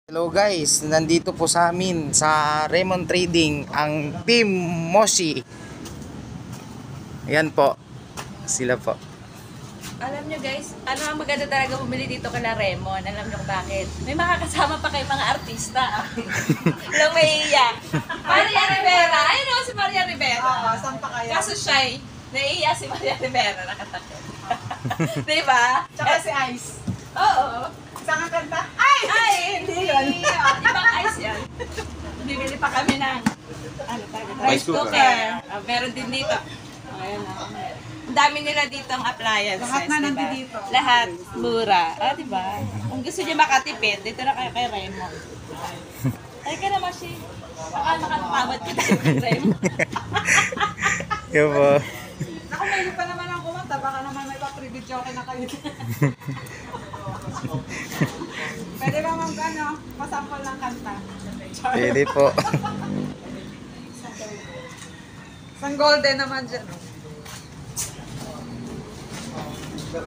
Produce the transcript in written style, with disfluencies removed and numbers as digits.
Hello guys, nandito po sa amin sa Raymond Trading ang Team Moshi. Ayan po, sila po. Alam nyo guys, ano ang maganda talaga bumili dito kala Raymond? Alam nyo kung bakit? May makakasama pa kay mga artista. Alam mo iiyak. Maria Rivera. Ayun o si Maria Rivera. Oo, saan pa kaya? Kaso siya naiiyak si Maria Rivera. Nakatakot. Diba? Tsaka si Ice. Oo. Saan ang kanta? Ay! Ay, hindi yun. Ibang ice yan. Bibili pa kami ng rice cooker. Meron din dito. Ayan o. Ang dami nila dito ang appliances. Lahat na diba? nandito. Lahat. Mura. Ah, diba? Kung gusto niyo makatipid, dito na kayo kay Raymond. Ay ka naman siya. Baka makatawad ka tayo kay Raymond. Yan po. Naku, may pa naman ang kumanta. Baka naman may pa-private joke na kayo. Pwede ba masample ng kanta? Pwede po. Isang golden naman dyan.